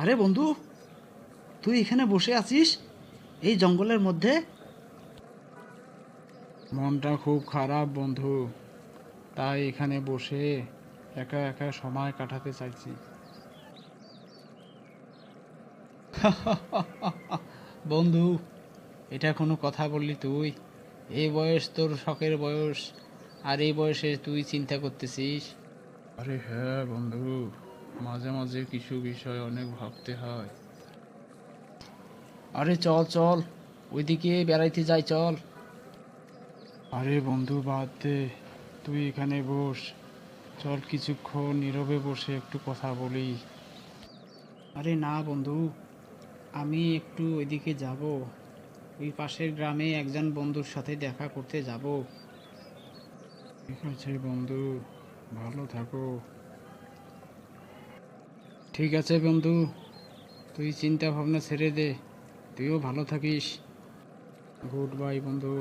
আরে বন্ধু, তুই এখানে বসে আছিস এই জঙ্গলের মধ্যে? মনটা খুব খারাপ বন্ধু, তাই এখানে বসে একা একা সময় কাটাতে চাইছি। বন্ধু, এটা কোনো কথা বললি তুই? এই বয়স তোর শখের বয়স, আর এই বয়সে তুই চিন্তা করতেছিস? আরে হ্যাঁ বন্ধু, মাঝে মাঝে কিছু বিষয় অনেক ভাবতে হয়। আরে চল চল, ওইদিকে বেড়াইতে যাই, চল। আরে বন্ধু বাদ দে, তুই এখানে বস, চল কিছুক্ষণ নীরবে বসে একটু কথা বলি। আরে না বন্ধু, আমি একটু ওইদিকে যাব, ওই পাশের গ্রামে একজন বন্ধুর সাথে দেখা করতে যাব। ঠিক আছে বন্ধু, ভালো থাকো। ঠিক আছে বন্ধু, তুই চিন্তা ভাবনা ছেড়ে দে, তুইও ভালো থাকিস। গুড বাই বন্ধু।